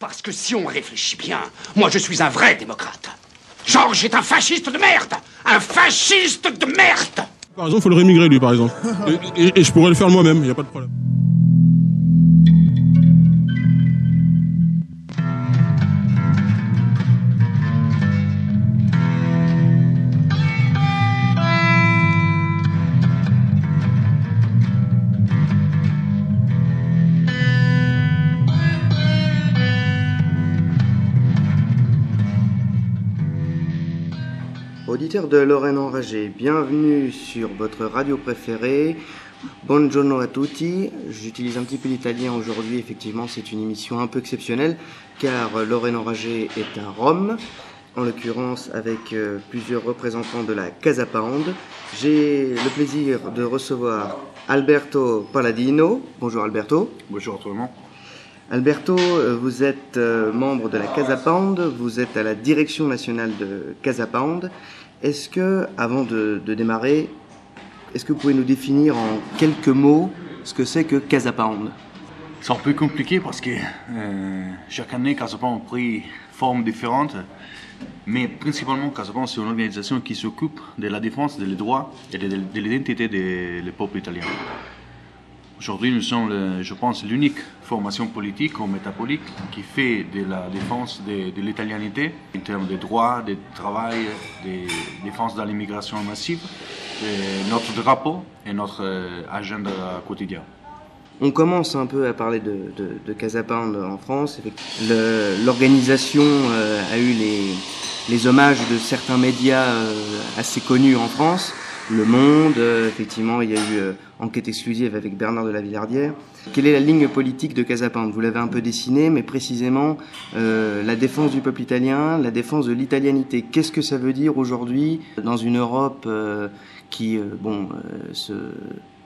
Parce que si on réfléchit bien, moi je suis un vrai démocrate. Georges est un fasciste de merde. Un fasciste de merde. Par exemple, il faut le rémigrer, lui, par exemple. Et je pourrais le faire moi-même, il n'y a pas de problème. Auditeurs de Lorraine Enragée, bienvenue sur votre radio préférée. Buongiorno a tutti. J'utilise un petit peu l'italien aujourd'hui, effectivement c'est une émission un peu exceptionnelle car Lorraine Enragée est à Rome, en l'occurrence avec plusieurs représentants de la Casa Pound. J'ai le plaisir de recevoir Alberto Palladino. Bonjour Alberto. Bonjour tout le monde. Alberto, vous êtes membre de la Casa Pound, vous êtes à la direction nationale de Casa Pound. Est-ce que, avant de démarrer, est-ce que vous pouvez nous définir en quelques mots ce que c'est que Casa Pound? C'est un peu compliqué parce que chaque année, Casa Pound a pris forme différente. Mais principalement, Casa Pound, c'est une organisation qui s'occupe de la défense des droits et de l'identité des peuples italiens. Aujourd'hui, nous sommes, je pense, l'unique formation politique ou métapolitique qui fait de la défense de l'italianité en termes de droits, de travail, de défense de l'immigration massive, notre drapeau et notre agenda quotidien. On commence un peu à parler de Casa Pound en France. L'organisation a eu les hommages de certains médias assez connus en France. Le Monde, effectivement, il y a eu Enquête exclusive avec Bernard de la Villardière. Quelle est la ligne politique de Casa Pound? Vous l'avez un peu dessinée, mais précisément la défense du peuple italien, la défense de l'italianité. Qu'est-ce que ça veut dire aujourd'hui dans une Europe qui se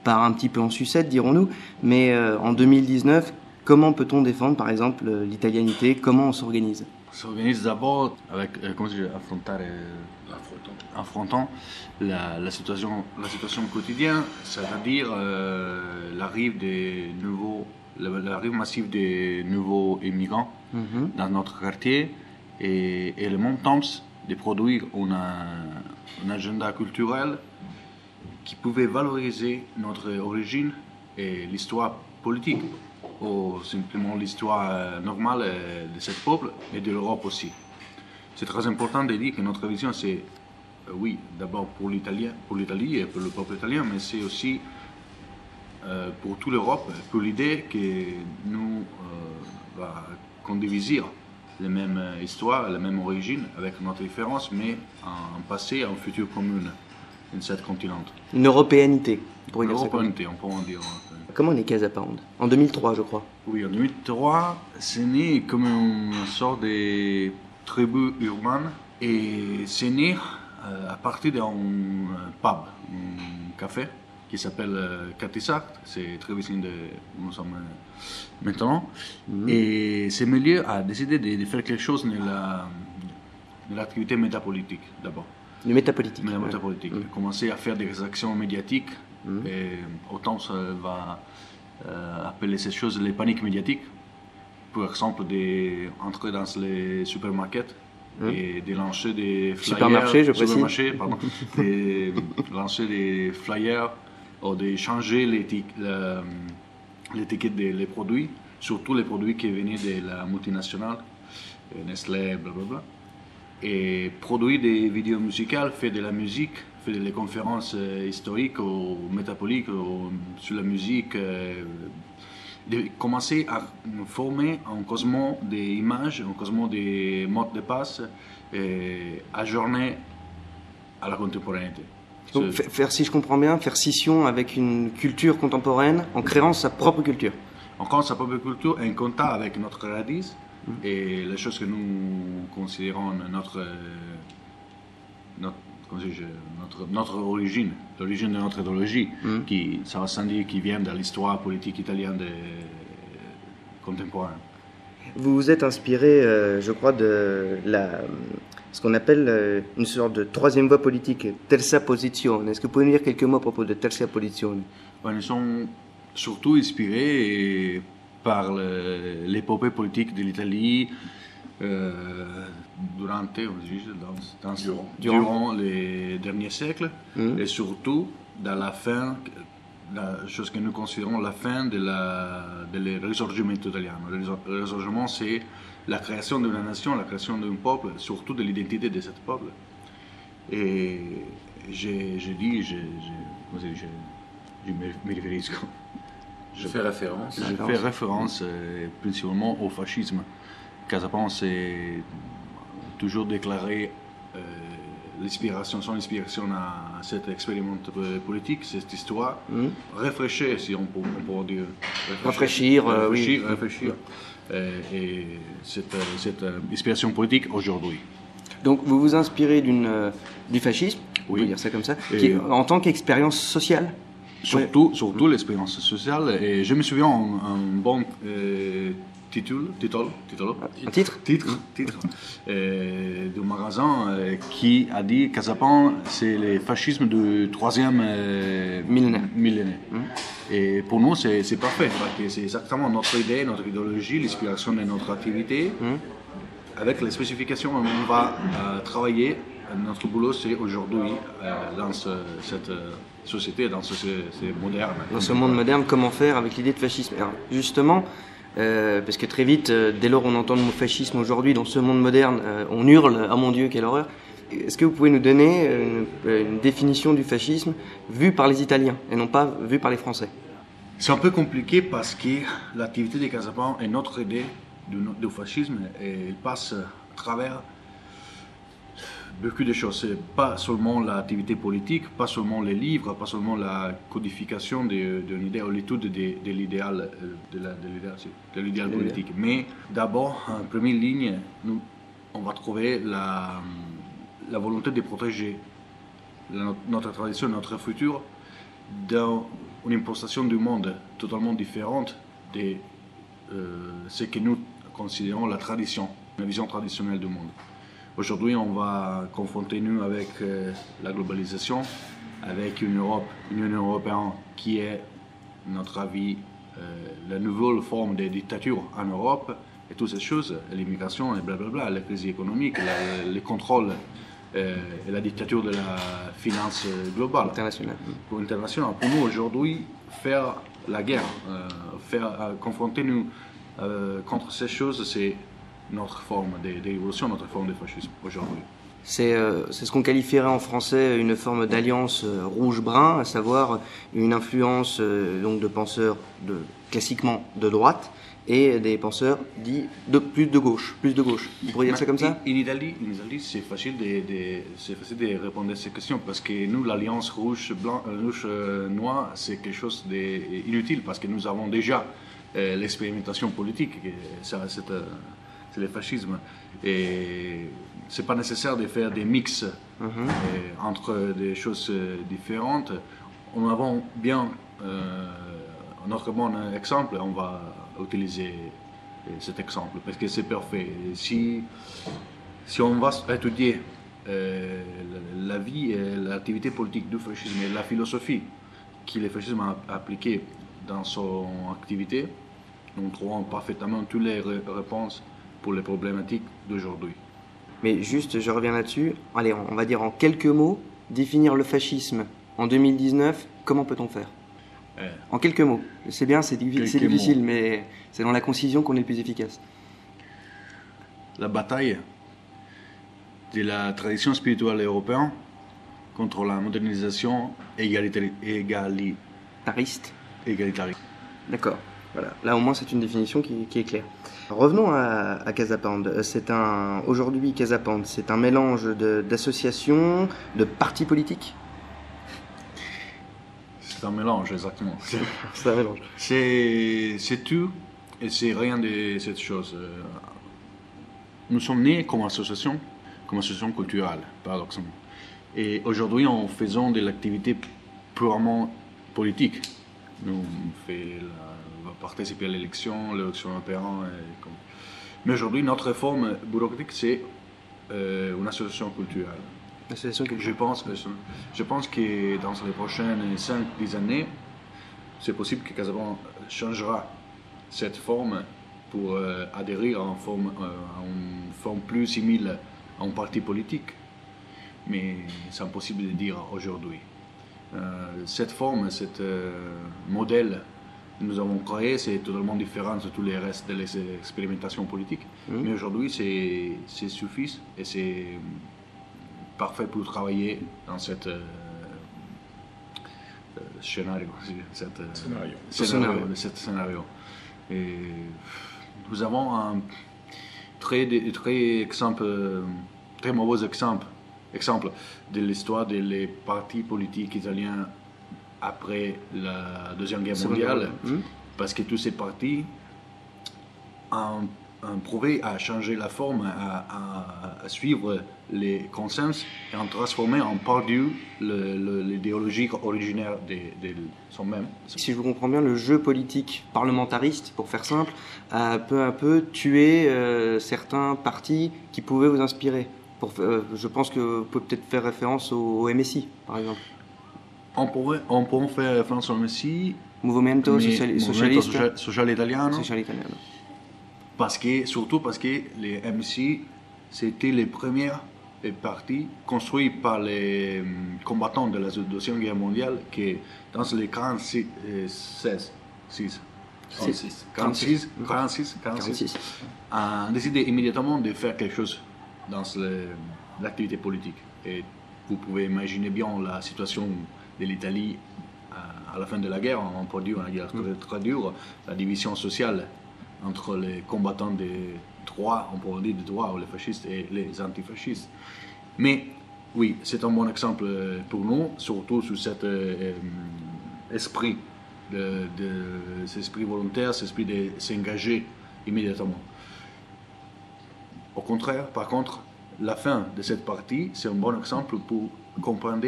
part un petit peu en sucette, dirons-nous, mais en 2019, comment peut-on défendre, par exemple, l'italianité? Comment on s'organise? On s'organise d'abord avec, affrontant la situation quotidienne, c'est-à-dire l'arrivée massive des nouveaux immigrants dans notre quartier et le même temps de produire un agenda culturel qui pouvait valoriser notre origine et l'histoire politique, ou simplement l'histoire normale de ce peuple et de l'Europe aussi. C'est très important de dire que notre vision, c'est, oui, d'abord pour l'Italie et pour le peuple italien, mais c'est aussi pour toute l'Europe, pour l'idée que nous condivisons la même histoire, la même origine, avec notre différence, mais un passé et un futur commun dans ce continent. Une européanité, pour une européanité, on peut en dire. Comment on est Casa Pound? En 2003, je crois. Oui, en 2003, c'est né comme une sorte de tribu urbaine et c'est né à partir d'un pub, un café qui s'appelle Catissart, c'est très voisin de où nous sommes maintenant. Et ce milieu a décidé de faire quelque chose de l'activité métapolitique d'abord. Le métapolitique. Le métapolitique. Commencer à faire des actions médiatiques. Et autant ça va appeler ces choses les paniques médiatiques. Par exemple, d'entrer dans les supermarchés et de lancer des flyers. Supermarchés, pardon. De lancer des flyers ou de changer l'étiquette des produits, surtout les produits qui venaient de la multinationale, Nestlé, blablabla. Et produire des vidéos musicales, faire de la musique, faire des conférences historiques ou métapoliques ou sur la musique, de commencer à former un cosmos des images, un cosmos des modes de passe, ajourné à la contemporanéité. Donc, si je comprends bien, faire scission avec une culture contemporaine en créant sa propre culture. En créant sa propre culture, en contact avec notre radice. Et les choses que nous considérons notre origine, l'origine de notre idéologie, ça va sans dire qui vient de l'histoire politique italienne contemporaine. Vous vous êtes inspiré, je crois, de ce qu'on appelle une sorte de troisième voie politique, terza posizione. Est-ce que vous pouvez nous dire quelques mots à propos de terza posizione? Nous sommes surtout inspirés par l'épopée politique de l'Italie durant les derniers siècles, et surtout dans la fin, la chose que nous considérons la fin de le Risorgimento italiano. Le Risorgimento, c'est la création d'une nation, la création d'un peuple, surtout de l'identité de ce peuple. Et je fais référence principalement au fascisme. Casapan s'est toujours déclaré son inspiration à cette expérience politique, cette histoire. Réfléchir, si on peut dire. Réfléchir. Et cette inspiration politique aujourd'hui. Donc vous vous inspirez du fascisme, on peut dire ça comme ça, en tant qu'expérience sociale. Surtout l'expérience sociale. Et je me souviens un bon titre du magasin qui a dit Casapan, c'est le fascisme du 3e millénaire. Et pour nous, c'est parfait, parce que c'est exactement notre idée, notre idéologie, l'inspiration de notre activité. Avec les spécifications, on va travailler. Notre boulot, c'est aujourd'hui, dans cette société, dans ce moderne. Dans ce monde moderne, comment faire avec l'idée de fascisme? Alors, justement, parce que très vite, dès lors on entend le mot fascisme aujourd'hui, dans ce monde moderne, on hurle « Ah mon Dieu, quelle horreur !» Est-ce que vous pouvez nous donner une définition du fascisme vue par les Italiens et non pas vue par les Français? C'est un peu compliqué parce que l'activité de Casapan est notre idée du fascisme et il passe à travers beaucoup de choses. C'est pas seulement l'activité politique, pas seulement les livres, pas seulement la codification d'une idée ou l'étude de l'idéal politique. Mais d'abord, en première ligne, on va trouver la volonté de protéger notre tradition, notre futur, dans une imposition du monde totalement différente de ce que nous considérons la tradition, la vision traditionnelle du monde. Aujourd'hui, on va confronter nous avec la globalisation, avec une Union européenne qui est, à notre avis, la nouvelle forme de dictature en Europe, et toutes ces choses, l'immigration et blablabla, la crise économique, le contrôle et la dictature de la finance globale. Internationale. Pour nous, aujourd'hui, faire la guerre, confronter nous contre ces choses, c'est notre forme d'évolution, notre forme de fascisme aujourd'hui. C'est ce qu'on qualifierait en français une forme d'alliance rouge-brun, à savoir une influence donc de penseurs classiquement de droite et des penseurs dits plus de gauche. Vous pourriez dire ça comme ça? En Italie, c'est facile de répondre à ces questions parce que nous, l'alliance rouge-noir, c'est quelque chose d'inutile parce que nous avons déjà l'expérimentation politique, c'est le fascisme. Et c'est pas nécessaire de faire des mix entre des choses différentes. On a bien notre bon exemple, on va utiliser cet exemple parce que c'est parfait. Si on va étudier la vie et l'activité politique du fascisme et la philosophie que le fascisme a appliquée dans son activité, nous trouvons parfaitement toutes les réponses pour les problématiques d'aujourd'hui. Mais juste, je reviens là-dessus. Allez, on va dire en quelques mots, définir le fascisme en 2019, comment peut-on faire? En quelques mots. C'est bien, c'est difficile, mais c'est dans la concision qu'on est le plus efficace. La bataille de la tradition spirituelle européenne contre la modernisation égalitariste. D'accord. Voilà. Là, au moins, c'est une définition qui est claire. Revenons à Casapande. Aujourd'hui, Casapande, c'est un mélange d'associations, de partis politiques. C'est un mélange, exactement. C'est un mélange. C'est tout et c'est rien de cette chose. Nous sommes nés comme association culturelle, paradoxalement. Et aujourd'hui, en faisant de l'activité purement politique, nous va participer à l'élection européenne. Mais aujourd'hui, notre réforme bureaucratique, c'est une association culturelle. Je pense que dans les prochaines 5-10 années, c'est possible que Casablanca changera cette forme pour adhérer à une forme plus similaire à un parti politique. Mais c'est impossible de dire aujourd'hui. Cette forme, ce modèle que nous avons créé, c'est totalement différent de tous les restes des expérimentations politiques. Mais aujourd'hui, c'est suffisant et c'est parfait pour travailler dans cette scénario. Et nous avons un très mauvais exemple de l'histoire des partis politiques italiens après la Deuxième Guerre mondiale, parce que tous ces partis ont prouvé à changer la forme, à suivre les consensus et à transformer en perdu l'idéologie originaire de son-même. Si je vous comprends bien, le jeu politique parlementariste, pour faire simple, a peu à peu tué certains partis qui pouvaient vous inspirer. Je pense que vous pouvez peut-être faire référence au MSI, par exemple. On pourrait faire référence au MSI. Movimento Sociale Italiano. Surtout parce que les MSI, c'était les premiers partis construits par les combattants de la Deuxième Guerre mondiale qui, dans les 46, ont décidé immédiatement de faire quelque chose dans l'activité politique. Et vous pouvez imaginer bien la situation de l'Italie à la fin de la guerre. On a perdu une guerre très dure, la division sociale entre les combattants des droits, on pourrait dire des droits, les fascistes et les antifascistes. Mais oui, c'est un bon exemple pour nous, surtout sur cet esprit, cet esprit volontaire, cet esprit de s'engager immédiatement. Au contraire, par contre, la fin de cette partie, c'est un bon exemple pour comprendre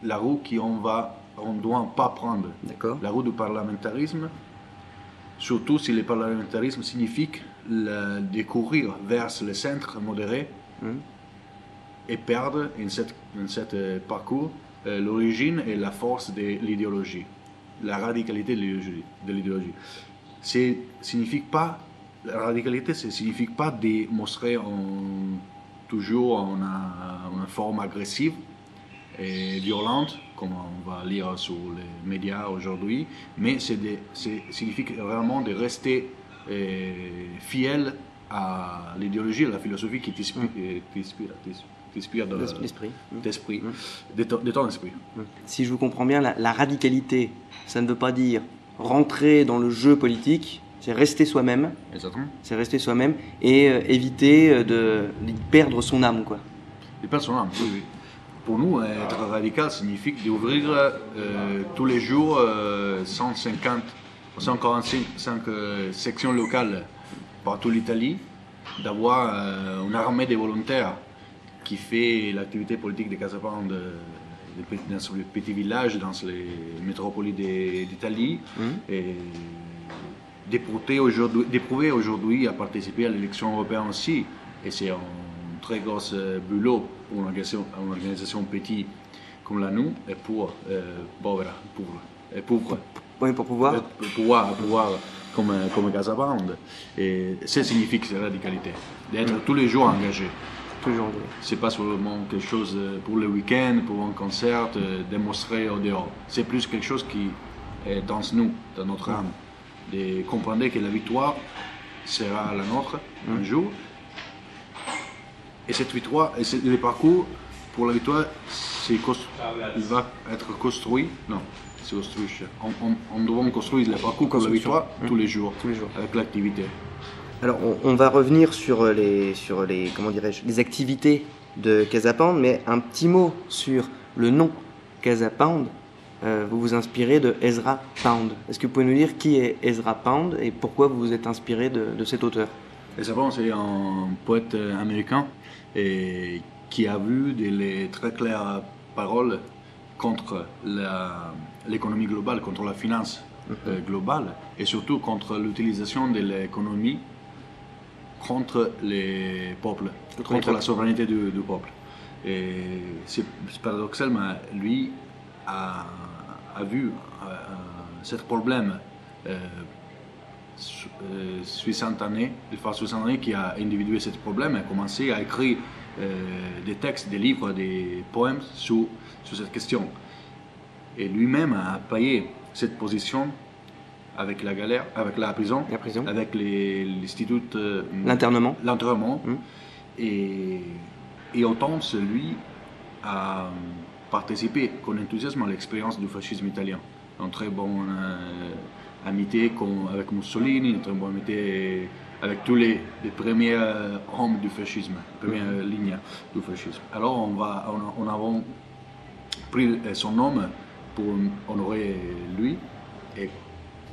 la route qu'on ne doit pas prendre. La route du parlementarisme, surtout si le parlementarisme signifie de courir vers le centre modéré et perdre en cet parcours l'origine et la force de l'idéologie, la radicalité de l'idéologie. La radicalité, ça ne signifie pas démontrer toujours une forme agressive et violente, comme on va lire sur les médias aujourd'hui, mais ça signifie vraiment de rester fidèle à l'idéologie, à la philosophie qui t'inspire de ton esprit. Si je vous comprends bien, la radicalité, ça ne veut pas dire rentrer dans le jeu politique, c'est rester soi-même. Exactement. C'est rester soi-même et éviter de perdre son âme, quoi. De perdre son âme, oui. Pour nous, être radical signifie d'ouvrir tous les jours 145 sections locales partout l'Italie, d'avoir une armée de volontaires qui fait l'activité politique de Casapound dans les petits villages, dans les métropoles d'Italie, et d'éprouver aujourd'hui à participer à l'élection européenne aussi. Et c'est un très gros boulot pour une organisation petite comme la nous, et pour pouvoir comme Casapound. Et ça signifie que c'est la radicalité, d'être tous les jours engagé. C'est pas seulement quelque chose pour le week-end, pour un concert, démontrer au dehors. C'est plus quelque chose qui est dans nous, dans notre âme. De comprendre que la victoire sera la nôtre un jour. Et cette victoire, et le parcours pour la victoire, il va être construit. Non, c'est construit. On doit construire le parcours pour la victoire tous les jours, avec l'activité. Alors, on va revenir sur les activités de Casapound, mais un petit mot sur le nom Casapound. Vous vous inspirez de Ezra Pound. Est-ce que vous pouvez nous dire qui est Ezra Pound et pourquoi vous vous êtes inspiré de cet auteur? Ezra Pound, c'est un poète américain et qui a vu des très claires paroles contre l'économie globale, contre la finance globale et surtout contre l'utilisation de l'économie contre les peuples, contre la souveraineté du peuple. Et c'est paradoxal, mais lui a vu ce problème soixantaine qui a individué ce problème, a commencé à écrire des textes, des livres, des poèmes sur cette question. Et lui-même a payé cette position avec la galère, avec la prison. Avec l'institut... L'internement. Et autant lui a participé con enthousiasme à l'expérience du fascisme italien. Une très bonne amitié avec Mussolini, une très bonne amitié avec tous les premiers hommes du fascisme, première ligne du fascisme. Alors on a pris son nom pour honorer lui et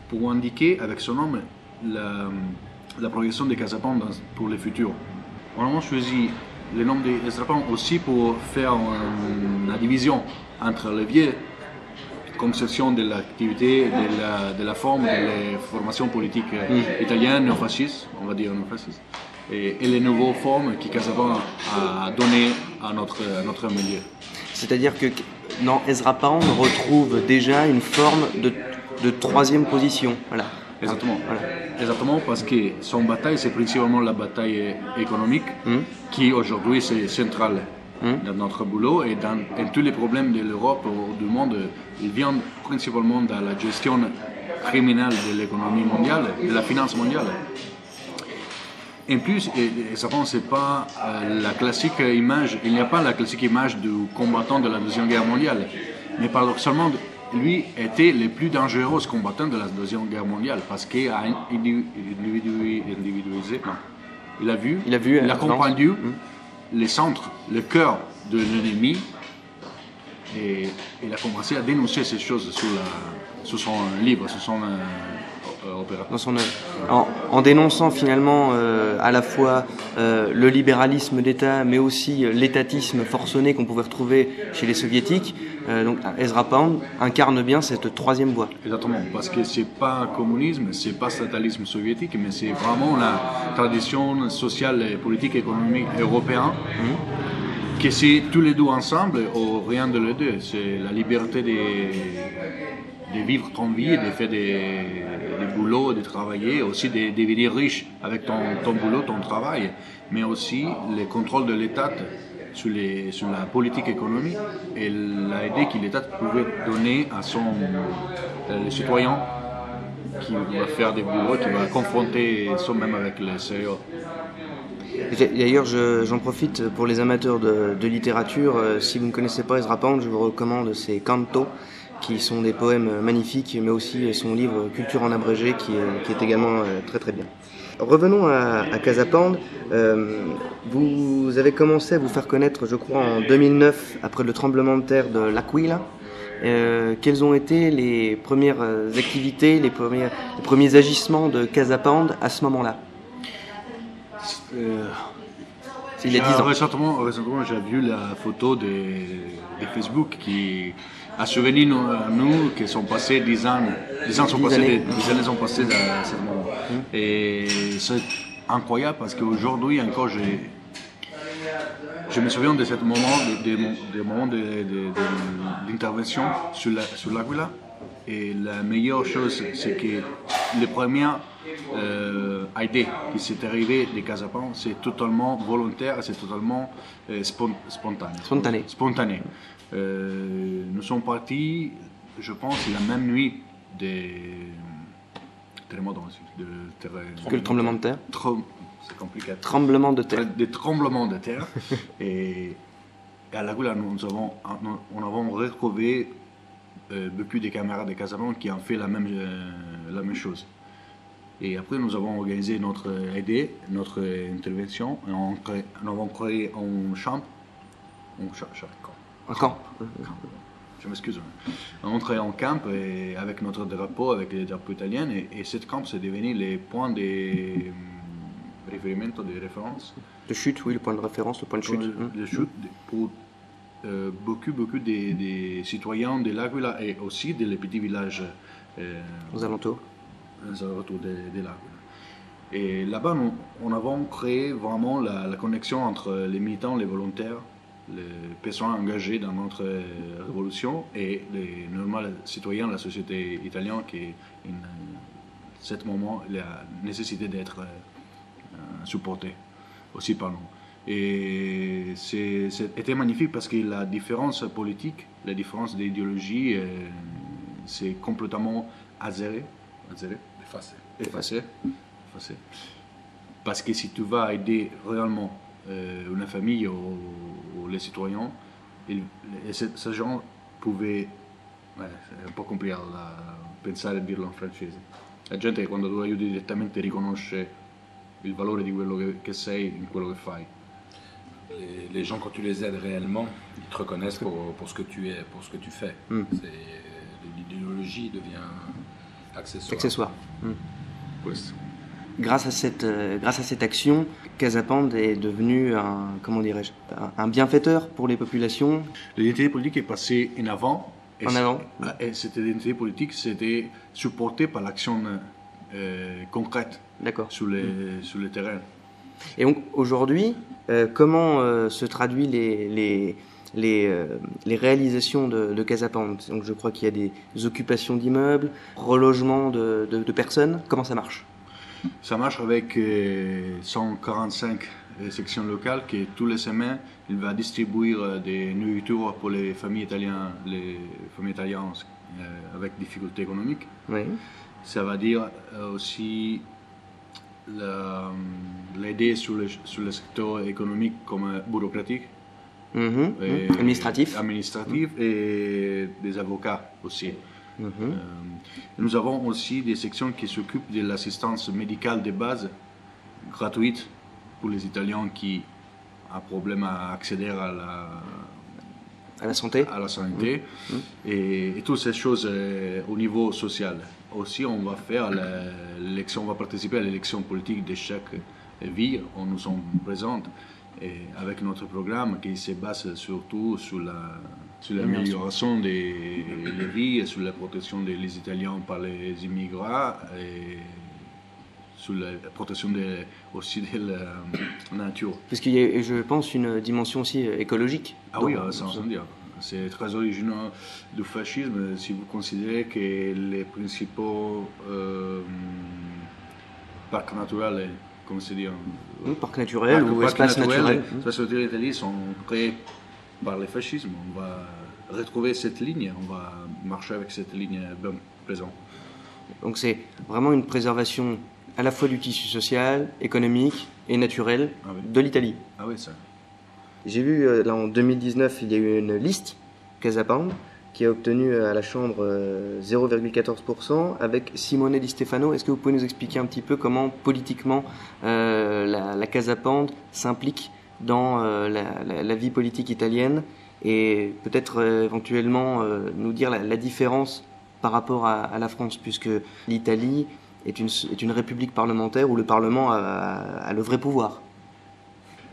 pour indiquer avec son nom la progression de Casa Pound pour le futur. On a choisi le nom d'Ezra Pound aussi pour faire une division entre les vieilles conceptions de l'activité, de la forme, de la formation politique italienne, néofasciste, on va dire néofasciste, et les nouvelles formes que Casa Pound a données à notre milieu. C'est-à-dire que dans Ezra Pound, on retrouve déjà une forme de troisième position. Voilà. Exactement. Voilà. Exactement, parce que son bataille, c'est principalement la bataille économique, qui aujourd'hui c'est centrale dans notre boulot et dans tous les problèmes de l'Europe ou du monde. Ils viennent principalement de la gestion criminelle de l'économie mondiale, de la finance mondiale. En plus, ça c'est pas la classique image, il n'y a pas la classique image du combattant de la Deuxième Guerre mondiale, mais paradoxalement, lui était le plus dangereux combattant de la Deuxième Guerre mondiale parce qu'il a individualisé, il a compris les centres, le cœur de l'ennemi et il a commencé à dénoncer ces choses sur son livre, sur son opéra. Dans son œuvre. En dénonçant finalement à la fois le libéralisme d'État, mais aussi l'étatisme forcené qu'on pouvait retrouver chez les soviétiques, donc Ezra Pound incarne bien cette troisième voie. Exactement, parce que c'est pas communisme, c'est pas statalisme soviétique, mais c'est vraiment la tradition sociale, politique, économique européenne, que c'est tous les deux ensemble ou rien de les deux. C'est la liberté de vivre ton vie, de faire des boulots, de travailler, aussi de devenir riche avec ton boulot, ton travail, mais aussi le contrôle de l'État sur la politique économique et l'aide que l'État pouvait donner à les citoyens qui va faire des boulots, qui va confronter soi-même avec les sérieux. D'ailleurs, j'en profite pour les amateurs de littérature. Si vous ne connaissez pas Ezra Pound, je vous recommande ses cantos, qui sont des poèmes magnifiques, mais aussi son livre Culture en abrégé, qui est également très très bien. Revenons à Casa Pound. Vous avez commencé à vous faire connaître, je crois, en 2009, après le tremblement de terre de l'Aquila. Quelles ont été les premières activités, les premiers agissements de Casa Pound à ce moment-là? Il y a 10 ans. Récemment, j'ai vu la photo de Facebook qui a souvenir nous qui sont passés 10 ans. 10 années sont passées à ce moment. Et c'est incroyable parce qu'aujourd'hui encore, je me souviens de ce moment, des moments d'intervention sur l'Aquila. Et la meilleure chose, c'est que les premières idées qui s'est arrivées de Casa Pound, c'est totalement volontaire, c'est totalement spontané. Nous sommes partis, je pense, la même nuit que le tremblement de terre. C'est compliqué. Tremblement de terre. Des tremblements de terre. et à l'Aquila, nous avons retrouvé beaucoup de camarades de Casa Pound qui ont fait la même chose. Et après, nous avons organisé notre idée, notre intervention. Et nous avons créé un camp. Un camp. Je m'excuse. On est entré en camp avec notre drapeau, avec les drapeaux italiens. Et cette camp, c'est devenu les points de référence. De chute, oui, le point de référence, le point de chute. De chute pour beaucoup des citoyens de l'Aquila et aussi des petits villages aux alentours de l'Aquila. Et là-bas, nous avons créé vraiment la connexion entre les militants, les volontaires, les personnes engagées dans notre révolution et les normaux citoyens de la société italienne qui est une ce moment la nécessité d'être supporté aussi par nous. Et c'était magnifique parce que la différence politique, la différence d'idéologie, c'est complètement effacé. Parce que si tu vas aider réellement une famille ou les citoyens, ces gens pouvaient... è un po' complicato da pensare e dirlo in francese. La gente che quando tu aiuti direttamente riconosce il valore di quello che sei in quello che fai. Les gens, quand tu les aides réellement, ils te reconnaissent pour ce que tu es, pour ce que tu fais. L'idéologie devient accessoire. Questo. Grâce à cette action, Casapande est devenu un bienfaiteur pour les populations. L'identité politique est passée en avant. Et cette identité politique, c'était supporté par l'action concrète sur le terrain. Et donc aujourd'hui, comment se traduit les réalisations de Casapande? Donc je crois qu'il y a des occupations d'immeubles, relogement de personnes. Comment ça marche? Ça marche avec 145 sections locales qui, tous les semaines, il va distribuer des nourritures pour les familles italiennes avec difficultés économiques. Oui. Ça va dire aussi l'aider sur le secteur économique comme bureaucratique, administratif et des avocats aussi. Nous avons aussi des sections qui s'occupent de l'assistance médicale de base gratuite pour les Italiens qui ont un problème à accéder à la santé. Et toutes ces choses au niveau social. Aussi, on va participer à l'élection politique de chaque ville où nous sommes présents, et avec notre programme qui se base surtout sur l'amélioration des vies, sur la protection des Italiens par les immigrants et sur la protection aussi de la nature. Parce qu'il y a, je pense, une dimension aussi écologique. Ah oui, sans dire. C'est très original du fascisme si vous considérez que les principaux parcs naturels, comment se dit, parcs naturels ou espaces naturels. Espaces naturels d'Italie sont créés par le fascisme. On va retrouver cette ligne, on va marcher avec cette ligne bien présente. Donc c'est vraiment une préservation à la fois du tissu social, économique et naturel de l'Italie. Ah oui, ça. J'ai vu, là en 2019, il y a eu une liste, Casapande, qui a obtenu à la Chambre 0,14% avec Simone Di Stefano. Est-ce que vous pouvez nous expliquer un petit peu comment politiquement la Casapande s'implique dans la vie politique italienne et peut-être éventuellement nous dire la différence par rapport à la France, puisque l'Italie est une république parlementaire où le Parlement a le vrai pouvoir.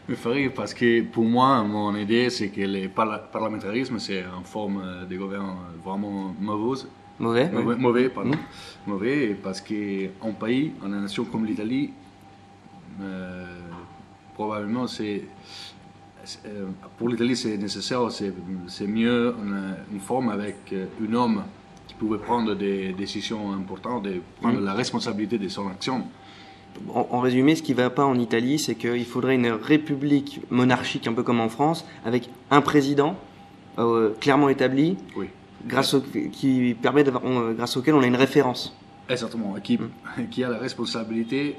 Me fait rire parce que pour moi, mon idée, c'est que le parlementarisme, c'est une forme de gouvernement vraiment mauvaise. Mauvais, pardon. Mauvais, parce qu'un pays, une nation comme l'Italie, probablement, pour l'Italie, c'est nécessaire, c'est mieux une forme avec un homme qui pouvait prendre des décisions importantes, de prendre la responsabilité de son action. En résumé, ce qui ne va pas en Italie, c'est qu'il faudrait une république monarchique, un peu comme en France, avec un président clairement établi, grâce auquel on a une référence. Exactement, qui a la responsabilité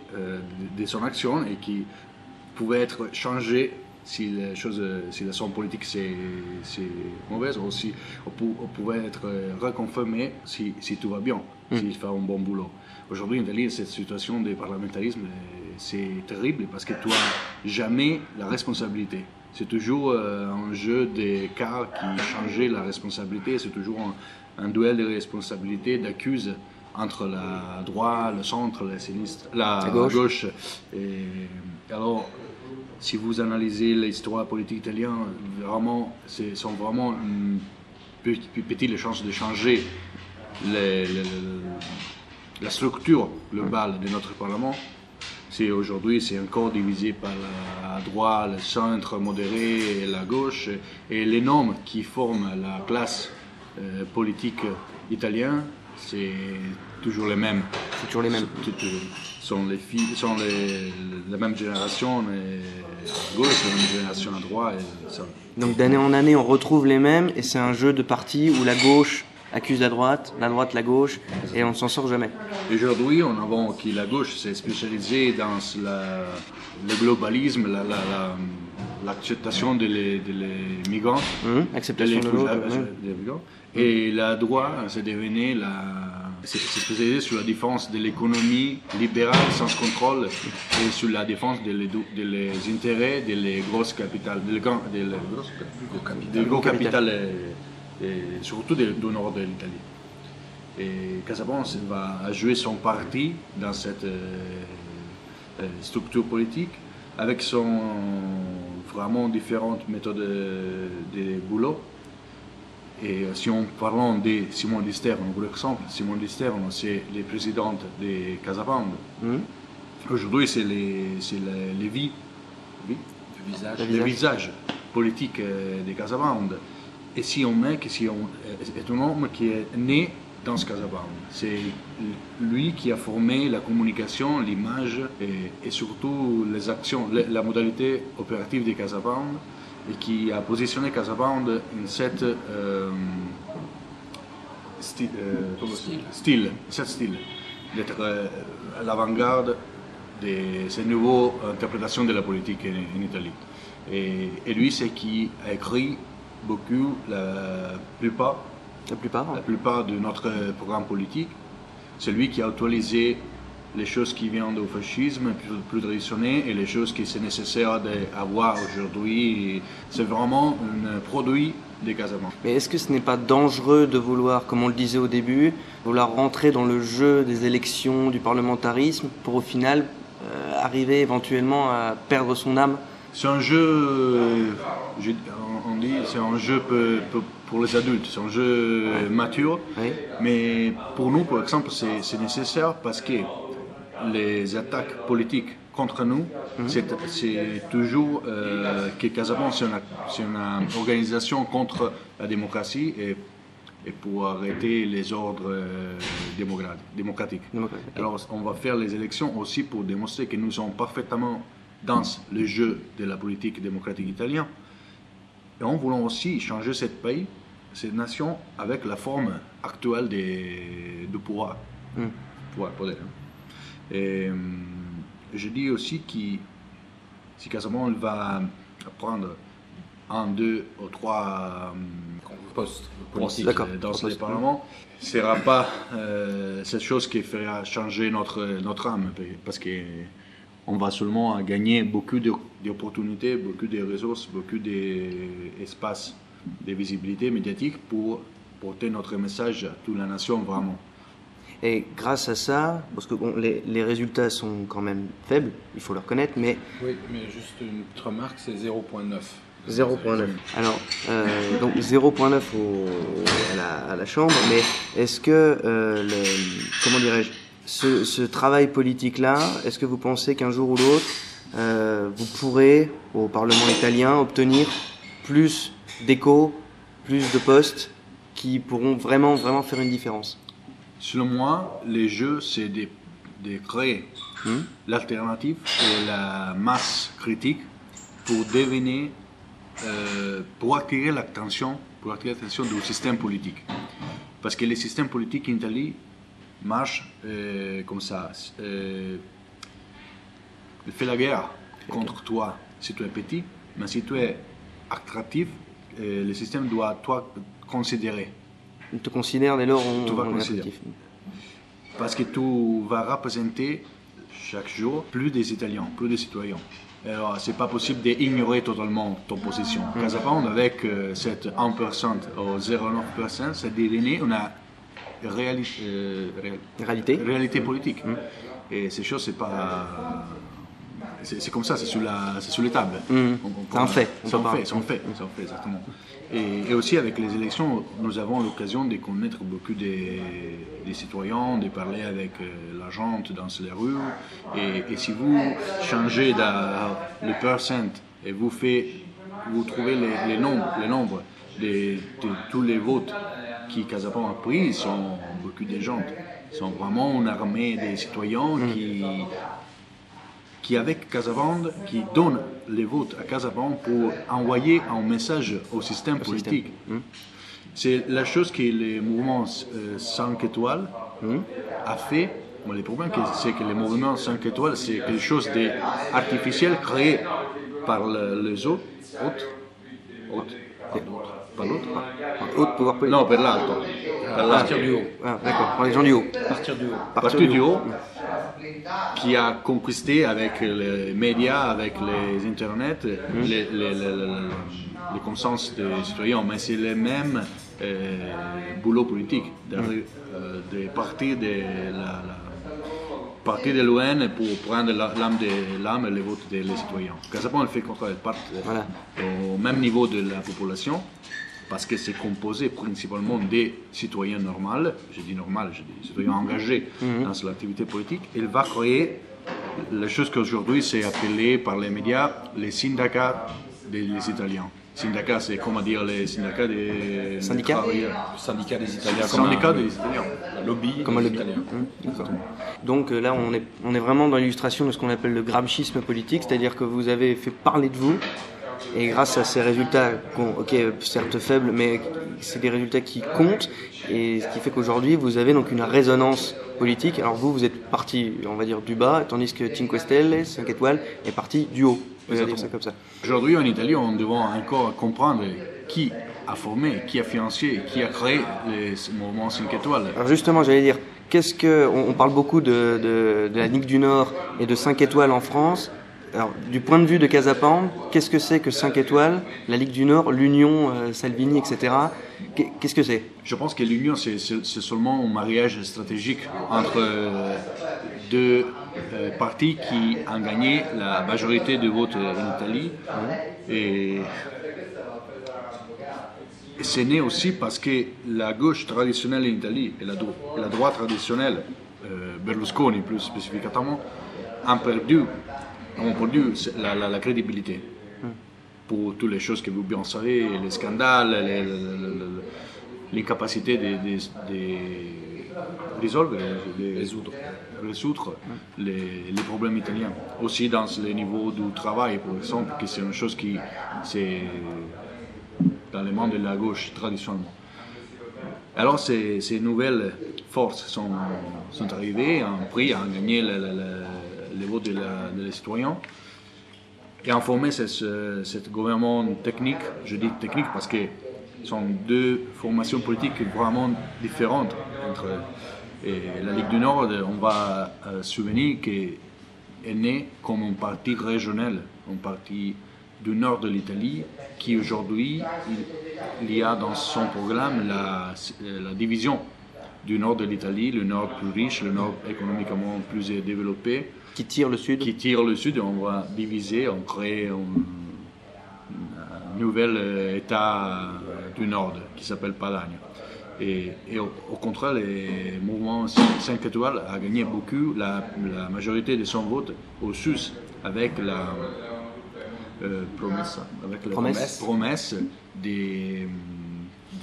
de son action et qui pouvait être changé si la son politique c'est mauvaise, ou si on pouvait être reconfirmé si tout va bien, s'il fait un bon boulot. Aujourd'hui, en Italie, cette situation de parlementarisme, c'est terrible parce que tu n'as jamais la responsabilité. C'est toujours un jeu de cartes qui change la responsabilité, c'est toujours un duel de responsabilité, d'accuses entre la droite, le centre, la gauche. Et alors, si vous analysez l'histoire politique italienne, vraiment, sont vraiment petites les chances de changer la structure globale de notre Parlement. Aujourd'hui, c'est encore divisé par la droite, le centre modéré et la gauche. Et les normes qui forment la classe politique italienne, c'est toujours les mêmes. C'est toujours les mêmes. Sont les filles, sont la même génération à gauche, la même génération à droite. Et ça. Donc d'année en année, on retrouve les mêmes et c'est un jeu de parti où la gauche accuse la droite la gauche et on ne s'en sort jamais. Aujourd'hui, on a que la gauche s'est spécialisée dans le globalisme, l'acceptation des migrants, acceptation de l'autre. Et la droite s'est devenue c'est spécialisé sur la défense de l'économie libérale sans contrôle et sur la défense des intérêts des grosses capitales, des gros capitales, et surtout du nord de l'Italie. Et Casablanca va jouer son parti dans cette structure politique avec son vraiment différentes méthodes de boulot. Et si on parle de Simone Di Sterno, par exemple, Simone Di Sterno, c'est le président de Casablanca. Aujourd'hui, c'est le visage politique de Casablanca. Et si on met est un homme qui est né dans ce Casablanca. C'est lui qui a formé la communication, l'image et surtout les actions, la modalité opérative de Casablanca et qui a positionné Casablanca dans cette style d'être à l'avant-garde de ces nouvelles interprétations de la politique en Italie. Et lui, c'est qui a écrit beaucoup, la plupart de notre programme politique. C'est lui qui a actualisé les choses qui viennent du fascisme plus traditionnelles et les choses qui sont nécessaires d'avoir aujourd'hui. C'est vraiment un produit des Casablanca. Mais est-ce que ce n'est pas dangereux de vouloir, comme on le disait au début, vouloir rentrer dans le jeu des élections, du parlementarisme, pour au final arriver éventuellement à perdre son âme? C'est un jeu, on dit, c'est un jeu pour les adultes, c'est un jeu mature, mais pour nous, par exemple, c'est nécessaire parce que les attaques politiques contre nous, c'est toujours que Casablanca, c'est une organisation contre la démocratie et pour arrêter les ordres démocratiques. Alors, on va faire les élections aussi pour démontrer que nous sommes parfaitement dans le jeu de la politique démocratique italienne. Et en voulant aussi changer ce pays, cette nation, avec la forme actuelle du pouvoir. Et je dis aussi que si Casablanca va prendre 1, 2 ou 3 postes politiques dans le Parlement, ce ne sera pas cette chose qui fera changer notre âme, parce que on va seulement gagner beaucoup d'opportunités, beaucoup de ressources, beaucoup d'espace, de visibilité médiatique pour porter notre message à toute la nation vraiment. Et grâce à ça, parce que bon, les résultats sont quand même faibles, il faut le reconnaître, mais... Oui, mais juste une petite remarque, c'est 0,9. 0,9. Alors, donc 0,9 à la Chambre, mais est-ce que, comment dirais-je, ce travail politique-là, est-ce que vous pensez qu'un jour ou l'autre, vous pourrez, au Parlement italien, obtenir plus d'échos, plus de postes qui pourront vraiment faire une différence? Selon moi, les jeux, c'est de créer l'alternative et la masse critique pour devenir, pour attirer l'attention du système politique. Parce que les systèmes politiques en Italie marchent comme ça. Il fait la guerre contre toi si tu es petit, mais si tu es attractif, le système doit toi considérer. On te considère dès lors on est attractif. Parce que tu vas représenter chaque jour plus des Italiens, plus des citoyens. Alors, c'est pas possible d'ignorer totalement ton position. Casablanca, avec cette 1% ou 0,9%, c'est devenu une réalité politique. Et ces choses, c'est pas... C'est comme ça, c'est sur les tables. C'est un fait. C'est un fait, exactement. Et aussi avec les élections, nous avons l'occasion de connaître beaucoup des citoyens, de parler avec la gente dans les rues. Et si vous changez le percent et vous trouvez les nombres de tous les votes qui Casablanca a pris, sont beaucoup de gens. Ils sont vraiment une armée des citoyens qui avec Casablanca, qui donnent les votes à Casablanca pour envoyer un message au système politique. C'est la chose que le mouvement 5 étoiles a fait. Bon, le problème, c'est que le mouvement 5 étoiles, c'est quelque chose d'artificiel créé par les autres. Par l'autre. Haut pouvoir politique. Non, per l'alto. Partir du haut. Ah, d'accord, par les gens du haut. Partir du haut. Partir du haut, qui a conquisté avec les médias, avec les internets, les consciences des citoyens. Mais c'est le même boulot politique, de partir de l'ON pour prendre l'âme et les votes des citoyens. Casablanca fait contre elle part au même niveau de la population, parce que c'est composé principalement des citoyens normaux, je dis citoyens engagés dans l'activité politique. Il va créer la chose qu'aujourd'hui c'est appelé par les médias les syndicats des Italiens. Syndicat, c'est comment dire les syndicats des travailleurs. Le syndicat des Italiens. Syndicat des Italiens. Un lobby Comme un des lobby. Italiens. Donc là, on est vraiment dans l'illustration de ce qu'on appelle le gramscisme politique, c'est-à-dire que vous avez fait parler de vous, et grâce à ces résultats, certes faibles, mais c'est des résultats qui comptent, et ce qui fait qu'aujourd'hui, vous avez donc une résonance politique. Alors vous êtes parti, on va dire, du bas, tandis que 5 Stelle, 5 étoiles, est parti du haut. On va dire ça comme ça. Aujourd'hui, en Italie, on doit encore comprendre qui a formé, qui a financé, qui a créé les mouvements 5 étoiles. Alors justement, j'allais dire, on parle beaucoup de la Ligue du Nord et de 5 étoiles en France. Alors, du point de vue de Casapande, qu'est-ce que c'est que 5 étoiles, la Ligue du Nord, l'Union, Salvini, etc. Qu'est-ce que c'est? Je pense que l'union, c'est seulement un mariage stratégique entre deux partis qui ont gagné la majorité des votes en Italie. Et c'est né aussi parce que la gauche traditionnelle en Italie et la droite traditionnelle, Berlusconi plus spécifiquement, ont perdu la crédibilité pour toutes les choses que vous bien savez, les scandales, l'incapacité de résoudre les problèmes italiens. Aussi dans le niveau du travail, par exemple, que c'est une chose qui c'est dans les mains de la gauche traditionnellement. Alors ces nouvelles forces sont arrivées, ont gagné les votes des citoyens et ont formé ce gouvernement technique. Je dis technique parce que ce sont deux formations politiques vraiment différentes entre eux. Et la Ligue du Nord, on va se souvenir qu'elle est née comme un parti régional, un parti du nord de l'Italie, qui aujourd'hui, il y a dans son programme la division du nord de l'Italie, le nord plus riche, le nord économiquement plus développé. Qui tire le sud. Qui tire le sud, et on va diviser, on crée un nouvel État du nord qui s'appelle Padania. Et au contraire, le mouvement 5 étoiles a gagné beaucoup, la majorité de son vote au sud, avec la promesse de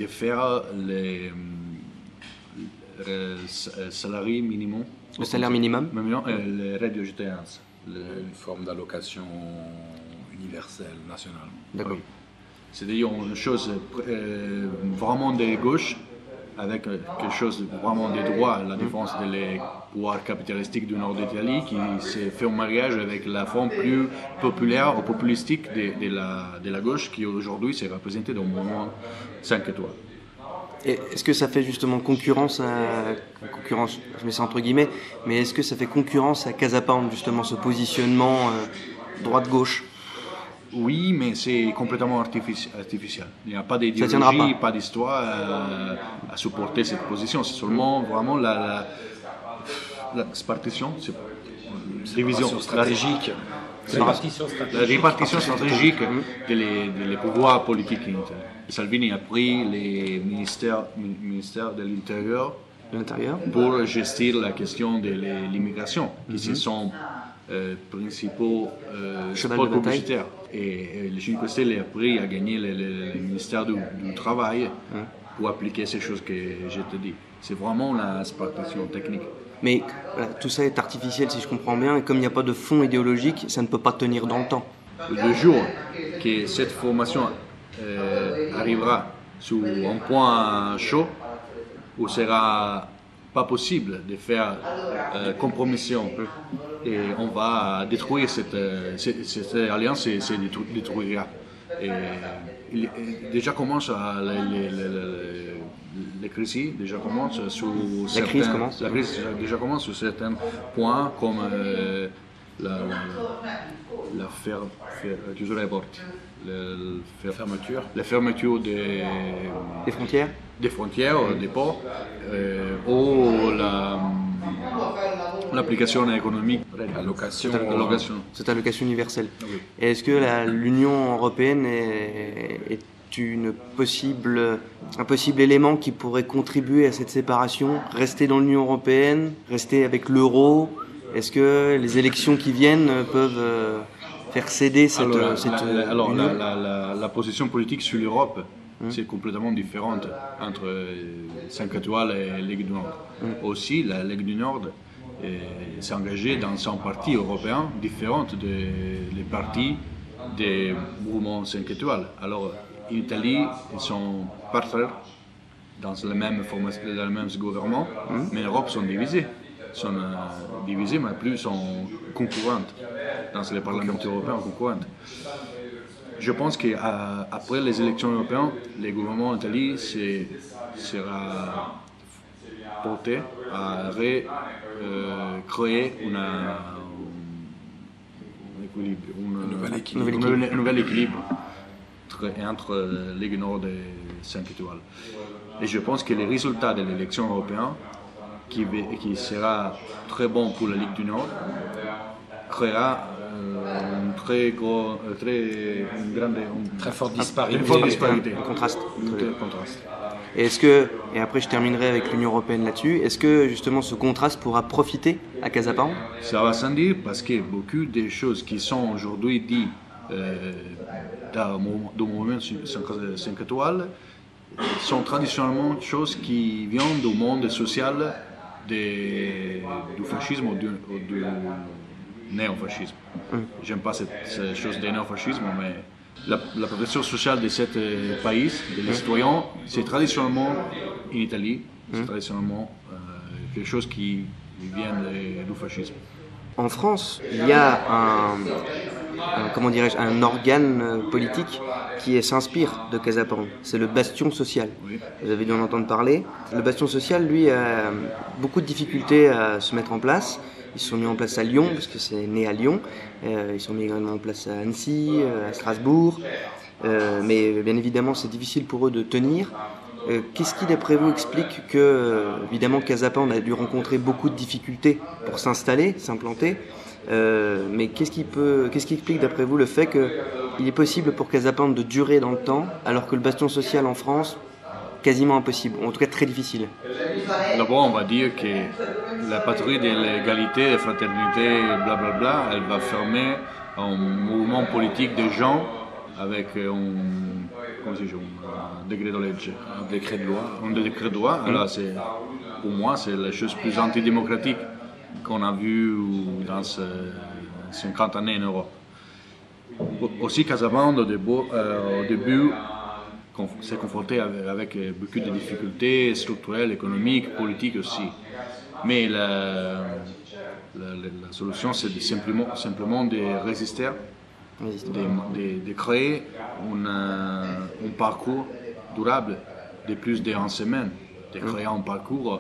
faire les salariés minimum. Le salaire minimum. Le reddito cittadinanza. Une forme d'allocation universelle, nationale. D'accord. Oui. C'est-à-dire une chose vraiment de gauche, avec quelque chose vraiment de droit, la défense des pouvoirs capitalistiques du nord d'Italie, qui s'est fait un mariage avec la forme plus populaire ou populistique de la gauche, qui aujourd'hui s'est représentée dans le mouvement 5 étoiles. Et est-ce que ça fait justement concurrence, je mets ça entre guillemets, mais est-ce que ça fait concurrence à Casapande, justement, ce positionnement droite-gauche? Oui, mais c'est complètement artificiel. Il n'y a pas d'idéologie, pas d'histoire à supporter cette position. C'est seulement vraiment la spartition, division stratégique. La répartition stratégique des pouvoirs politiques. Salvini a pris les ministères de l'Intérieur pour gérer la question de l'immigration, qui sont principaux spots publicitaires. Et le 5 Stelle a gagné le ministère du Travail pour appliquer ces choses que je te dis. C'est vraiment l'aspectation technique. Mais voilà, tout ça est artificiel si je comprends bien, et comme il n'y a pas de fond idéologique, ça ne peut pas tenir dans le temps. Le jour que cette formation arrivera sur un point chaud, où il sera pas possible de faire compromission, et on va détruire cette alliance et se détruira. Et déjà commence les crises déjà commencent sur la crise commence. La crise déjà commence sur certains points comme la fermeture des frontières, des ports, ou l'application économique, cette allocation universelle. Oui. Et est-ce que l'Union européenne est un possible élément qui pourrait contribuer à cette séparation, rester dans l'Union européenne, rester avec l'euro? Est-ce que les élections qui viennent peuvent faire céder cette union? La position politique sur l'Europe, c'est complètement différente entre 5 étoiles et Ligue du Nord. Aussi, la Ligue du Nord s'est engagée dans un parti européen différent des partis des mouvements 5 étoiles. Alors, en Italie, ils sont partenaires dans le même gouvernement, mais l'Europe sont divisés. Mais plus sont concurrentes dans les parlements européens concurrentes. Je pense qu'après les élections européennes, le gouvernement en Italie sera porté à créer un nouvel équilibre entre Ligue Nord et 5 étoiles. Et je pense que les résultats de l'élection européenne, qui sera très bon pour la Ligue du Nord, créera une très forte disparité. Un contraste. Et après je terminerai avec l'Union européenne là-dessus, est-ce que justement ce contraste pourra profiter à Casa Pound? Ça va sans dire, parce que beaucoup des choses qui sont aujourd'hui dites dans le mouvement 5 étoiles sont traditionnellement choses qui viennent du monde social du fascisme ou du néofascisme. J'aime pas cette chose de néofascisme, mais la protection sociale de ce pays, des citoyens, c'est traditionnellement en Italie, c'est traditionnellement quelque chose qui vient du fascisme. En France, il y a un organe politique qui s'inspire de Casa Pound. C'est le Bastion social. Oui. Vous avez dû en entendre parler. Le Bastion social, lui, a beaucoup de difficultés à se mettre en place. Ils se sont mis en place à Lyon, parce que c'est né à Lyon. Ils sont mis également en place à Annecy, à Strasbourg. Mais bien évidemment, c'est difficile pour eux de tenir. Qu'est-ce qui, d'après vous, explique que, évidemment, Casa Pound a dû rencontrer beaucoup de difficultés pour s'implanter, mais qu'est-ce qui explique, d'après vous, le fait qu'il est possible pour Casa Pound de durer dans le temps, alors que le bastion social en France, quasiment impossible, ou en tout cas très difficile? D'abord, on va dire que la patrouille de l'égalité, de la fraternité, blablabla, elle va fermer un mouvement politique de gens avec un décret de legge. Un décret de loi. Un décret de loi. Alors, pour moi, c'est la chose plus antidémocratique qu'on a vue dans 50 années en Europe. Aussi, Casa Pound, au début, s'est confronté avec beaucoup de difficultés structurelles, économiques, politiques aussi. Mais la solution, c'est simplement de résister, de créer un parcours durable de plus d'une semaine, de créer un parcours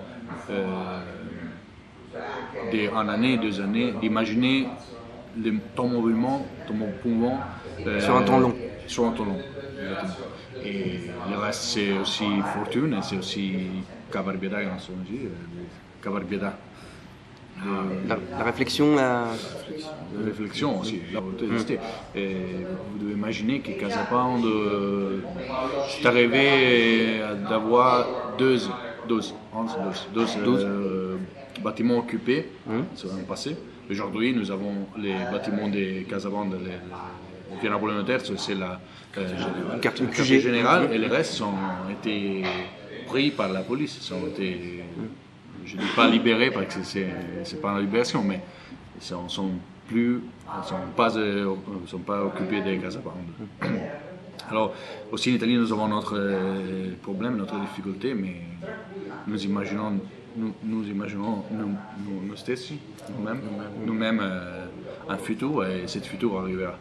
d'un année, 2 années, d'imaginer ton mouvement sur un temps long. Sur un temps long, exactement. Et le reste, c'est aussi fortune, c'est aussi cavarbiada, cavarbiada. La réflexion, La réflexion aussi, la volonté. Vous devez imaginer que Casa Pound, c'est arrivé d'avoir 12 bâtiments occupés, ça va me passer. Aujourd'hui, nous avons les bâtiments de Casa Pound, le Piano Volontaire, c'est la quartier général, et les restes ont été pris par la police. Ils ont été, je ne dis pas libérés parce que c'est pas une libération, mais ils ne sont pas occupés des Casablanca. Alors, aussi en Italie, nous avons notre problème, notre difficulté, mais nous imaginons nous stessi, nous-mêmes un futur, et ce futur arrivera.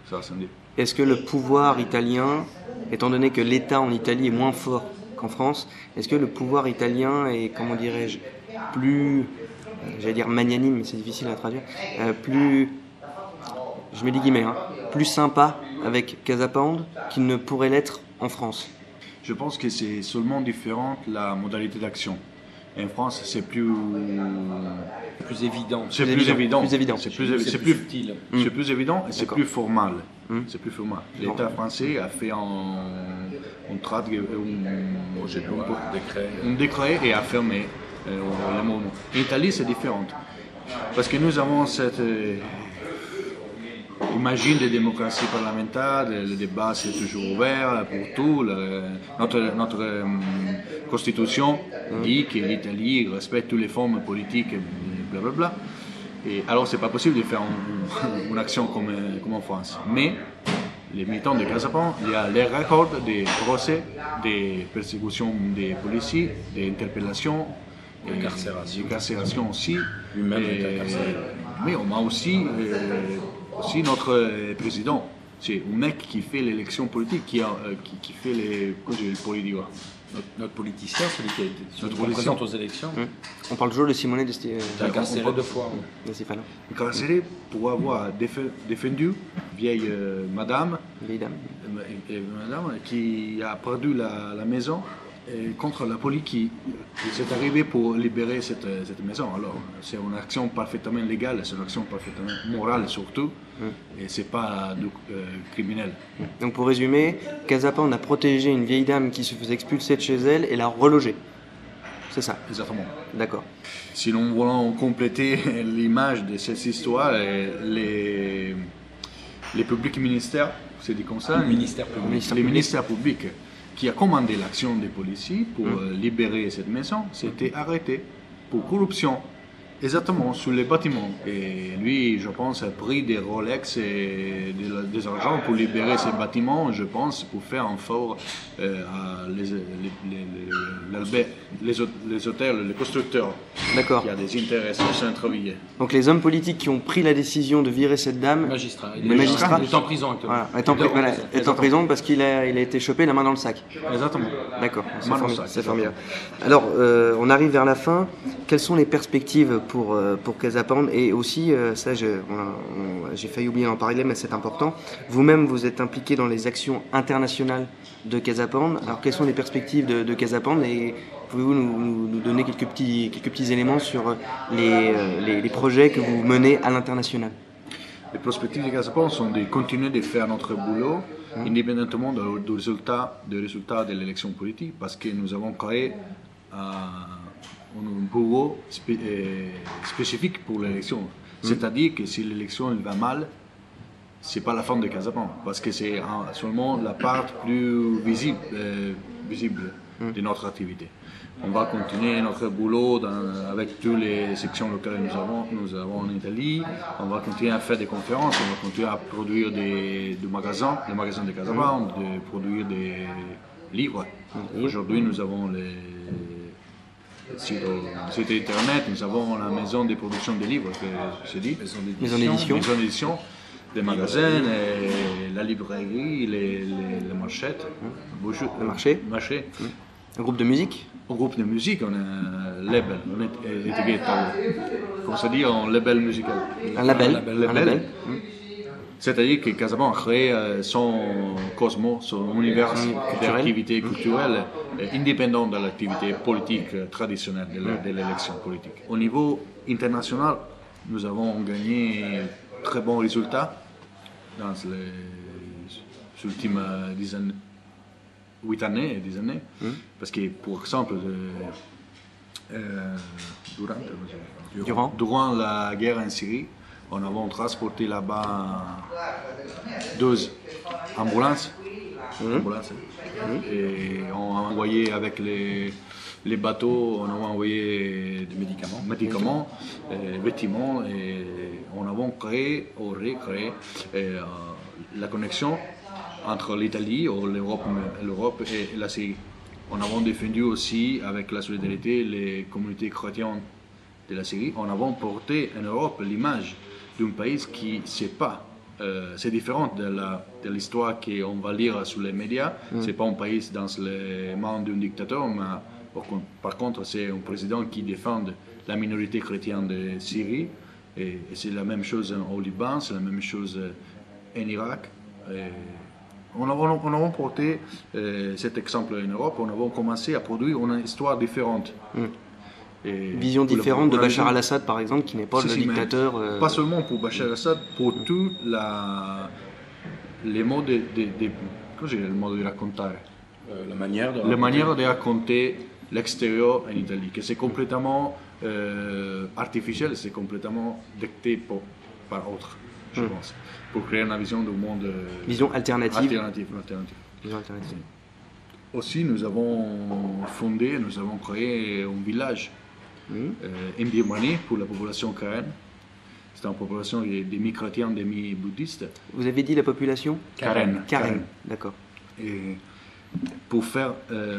Ça, ça me dit. Est-ce que le pouvoir italien, étant donné que l'État en Italie est moins fort qu'en France, est-ce que le pouvoir italien est, comment dirais-je, plus, j'allais dire magnanime, mais c'est difficile à traduire, plus, je mets des guillemets, plus sympa avec Casa Pound qu'il ne pourrait l'être en France? Je pense que c'est seulement différent la modalité d'action. En France, c'est plus évident. C'est plus évident. C'est plus subtil. C'est plus évident et c'est D'accord. plus formal. C'est plus formal. L'État français a fait un décret et a fermé le mouvement. En Italie, c'est différent. Parce que nous avons cette imagine de démocratie parlementaire, le débat c'est toujours ouvert pour tout. Notre constitution dit que l'Italie respecte toutes les formes politiques, blablabla. Et alors c'est pas possible de faire une action comme en France. Mais les militants de Casa Pound, il y a les records des procès, des persécutions des policiers, des interpellations, d'incarcération aussi. Lui-même est incarcéré. Mais on a aussi notre président. C'est un mec qui fait l'élection politique, qui fait les politiques. Notre politicien, celui qui Notre nous représente aux élections, On parle toujours de Simone incarcéré 2 fois. de Stefano, incarcéré pour avoir défendu vieille madame, vieille dame. madame qui a perdu la maison contre la police qui s'est arrivée pour libérer cette maison. Alors, c'est une action parfaitement légale, c'est une action parfaitement morale surtout, et c'est pas criminel. Donc pour résumer, Casa Pound a protégé une vieille dame qui se faisait expulser de chez elle et l'a relogée. C'est ça? Exactement. D'accord. Si nous voulons compléter l'image de cette histoire, les publics ministères, c'est dit comme ça, les ministères publics qui a commandé l'action des policiers pour libérer cette maison, c'était arrêté pour corruption, exactement, sur les bâtiments. Et lui, je pense, a pris des Rolex et des argents pour libérer ces bâtiments, je pense, pour faire un fort à les hôtels, les constructeurs. D'accord. Qui a des intérêts au centre-ville. Donc les hommes politiques qui ont pris la décision de virer cette dame, Magistrat. Les magistrats. Il est en prison actuellement. voilà, est en prison parce qu'il a été chopé la main dans le sac. Exactement. D'accord, Main dans le sac, c'est formidable. Alors, on arrive vers la fin. Quelles sont les perspectives pour Casa Pound? Et aussi, ça, j'ai failli oublier d'en parler, mais c'est important. Vous-même, vous êtes impliqué dans les actions internationales de Casa Pound. Alors, quelles sont les perspectives de Casa Pound? Et pouvez-vous nous donner quelques petits éléments sur les projets que vous menez à l'international? Les perspectives de Casa Pound sont de continuer de faire notre boulot, indépendamment du résultat de l'élection politique, parce que nous avons créé un bureau spécifique pour l'élection. C'est-à-dire que si l'élection va mal, c'est pas la fin de Casa Pound, parce que c'est seulement la part plus visible de notre activité. On va continuer notre boulot avec toutes les sections locales que nous avons en Italie. On va continuer à faire des conférences, on va continuer à produire des magasins de Casa Pound, de produire des livres. Aujourd'hui, nous avons les site internet, nous avons la maison de production des livres, que je dis, Maison d'édition, des magasins, la librairie, les marchettes, le marché. Un groupe de musique? Au groupe de musique, on a un label, on est étiqueté, comment ça dit, un label musical. Un label. C'est-à-dire que Casa Pound a créé son cosmos, son univers d'activité culturelle indépendant de l'activité politique traditionnelle de l'élection politique. Au niveau international, nous avons gagné très bons résultats dans les ultimes 8 années, 10 années. Parce que, par exemple, durant la guerre en Syrie, on a transporté là-bas 12 ambulances ambulance. Et on a envoyé avec les bateaux, on a envoyé des médicaments, vêtements, et on a créé ou recréé la connexion entre l'Italie ou l'Europe et la Syrie. On a défendu aussi avec la solidarité les communautés chrétiennes de la Syrie. On a porté en Europe l'image d'un pays qui c'est pas c'est différent de l'histoire qu'on va lire sur les médias. C'est pas un pays dans les mains d'un dictateur, mais par contre c'est un président qui défend la minorité chrétienne de Syrie. Et c'est la même chose au Liban, c'est la même chose en Irak. On a porté cet exemple en Europe. On a commencé à produire une histoire différente. Vision différente de Bachar al-Assad, par exemple, qui n'est pas le dictateur. Pas seulement pour Bachar al-Assad, pour tous les mots de raconter. La manière de raconter l'extérieur en Italie, que c'est complètement artificiel, c'est complètement dicté par autre, je pense, pour créer une vision du monde. Vision alternative. Vision alternative. Aussi, nous avons créé un village en Birmanie pour la population karen. C'est une population des mi-chrétiens, des mi-bouddhistes. Vous avez dit la population Karen. D'accord. Et pour faire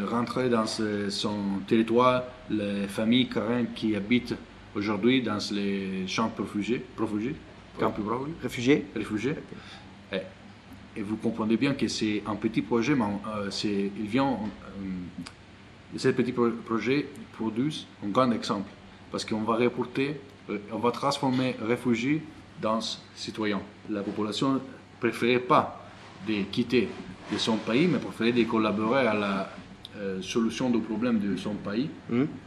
rentrer dans son territoire les familles karen qui habitent aujourd'hui dans les champs réfugiés. Et vous comprenez bien que c'est un petit projet, mais ces petits projets produisent un grand exemple. Parce qu'on va on va transformer réfugiés dans citoyens. La population ne préférait pas de quitter de son pays, mais préférait de collaborer à la solution du problème de son pays.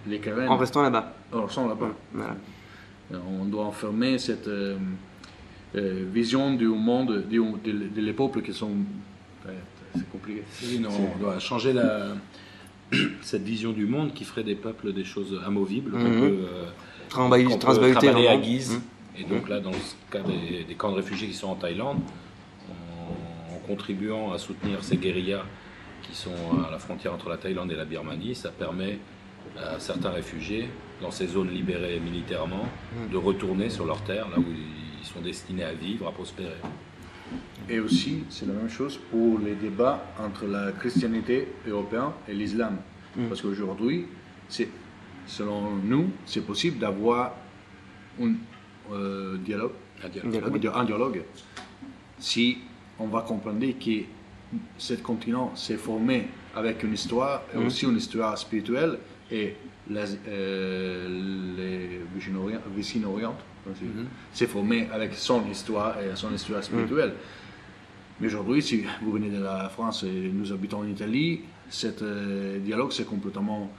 Les Karen, en restant là-bas. Voilà. On doit enfermer cette vision du monde, des peuples qui sont... c'est compliqué. On doit changer cette vision du monde qui ferait des peuples des choses amovibles, qu'on peut travailler à guise. Et donc là, dans le cas des camps de réfugiés qui sont en Thaïlande, en contribuant à soutenir ces guérillas qui sont à la frontière entre la Thaïlande et la Birmanie, ça permet à certains réfugiés, dans ces zones libérées militairement, de retourner sur leur terre, là où ils sont destinés à vivre, à prospérer. Et aussi, c'est la même chose pour les débats entre la christianité européenne et l'islam. Parce qu'aujourd'hui, selon nous, c'est possible d'avoir un dialogue. Si on va comprendre que ce continent s'est formé avec une histoire, et aussi une histoire spirituelle, et les Vicine-Orient s'est formé avec son histoire et son histoire spirituelle. Mais aujourd'hui, si vous venez de la France et nous habitons en Italie, ce dialogue c'est complètement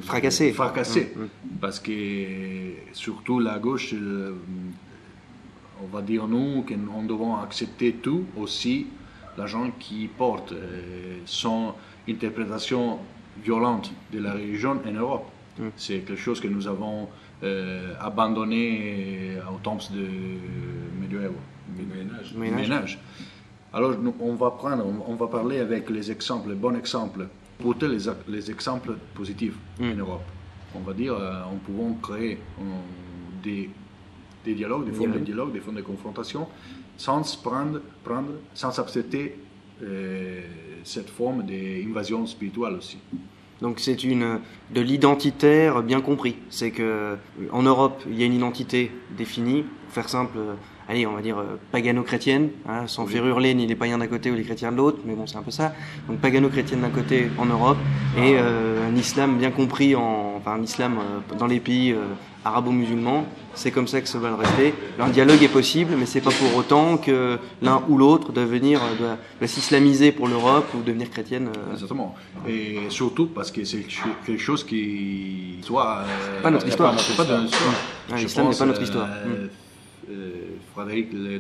fracassé. Parce que surtout la gauche, on va dire nous qu'on doit accepter tout, aussi la gens qui portent son interprétation violente de la religion en Europe. C'est quelque chose que nous avons abandonné au temps de ménage. Alors on va parler avec les bons exemples, pour les exemples positifs en Europe. On va dire, on pouvons créer des dialogues, des formes de dialogue, des formes de confrontation, sans accepter cette forme d'invasion spirituelle aussi. Donc c'est de l'identitaire bien compris. C'est que en Europe, il y a une identité définie. Pour faire simple, allez, on va dire pagano-chrétienne, sans faire hurler ni les païens d'un côté ou les chrétiens de l'autre, mais bon, c'est un peu ça. Donc pagano-chrétienne d'un côté en Europe et un islam bien compris, un islam dans les pays arabo-musulmans. C'est comme ça que ça va le rester. Un dialogue est possible, mais c'est pas pour autant que l'un ou l'autre doit s'islamiser pour l'Europe ou devenir chrétienne. Exactement. Et surtout parce que c'est quelque chose qui soit pas notre histoire. L'islam n'est pas notre histoire. Frédéric II,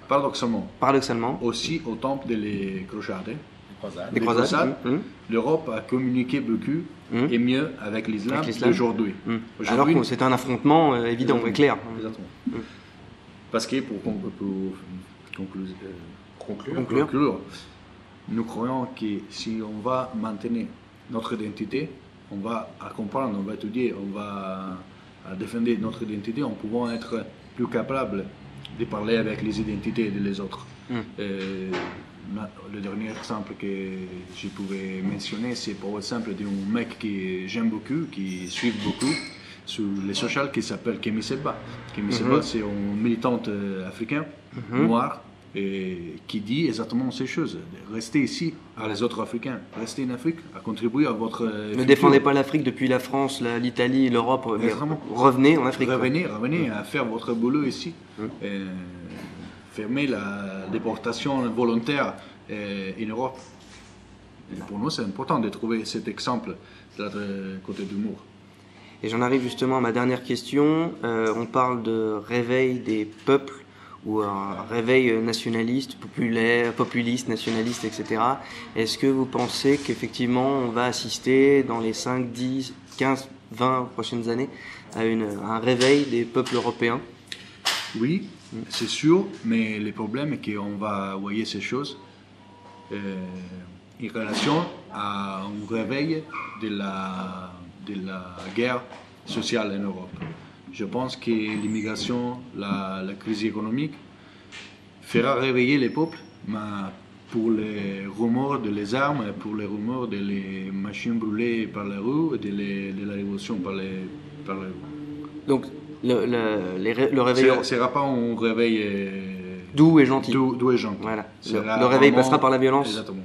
paradoxalement, aussi au temps des croisades. Les croisades. L'Europe a communiqué beaucoup et mieux avec l'islam d'aujourd'hui. Alors que c'est un affrontement évident et clair. Exactement. Parce que pour conclure, nous croyons que si on va maintenir notre identité, on va comprendre, on va étudier, on va défendre notre identité en pouvant être plus capable de parler avec les identités des autres. Le dernier exemple que je pouvais mentionner, c'est par exemple d'un mec que j'aime beaucoup, qui suit beaucoup sur les sociaux, qui s'appelle Kémy Séba. Kémy Séba, c'est un militant africain, noir, et qui dit exactement ces choses. Restez ici, à les autres Africains. Restez en Afrique, à contribuer à votre futur. Ne défendez pas l'Afrique depuis la France, l'Italie, l'Europe. Revenez en Afrique. Revenez à faire votre boulot ici. Fermer la déportation volontaire en Europe. Et pour nous, c'est important de trouver cet exemple de l'autre côté du mur. Et j'en arrive justement à ma dernière question. On parle de réveil des peuples, ou un réveil nationaliste, populiste, nationaliste, etc. Est-ce que vous pensez qu'effectivement on va assister dans les 5, 10, 15, 20 prochaines années à un réveil des peuples européens? Oui, c'est sûr, mais le problème est qu'on va voir ces choses en relation à un réveil de la guerre sociale en Europe. Je pense que l'immigration, la crise économique fera réveiller les peuples, mais pour les rumeurs des armes, pour les rumeurs des machines brûlées par les rues, de la révolution par les rues. Donc le réveil... Ce ne sera pas un réveil doux et gentil. Doux et gentil. Voilà. Le réveil passera par la violence. Exactement.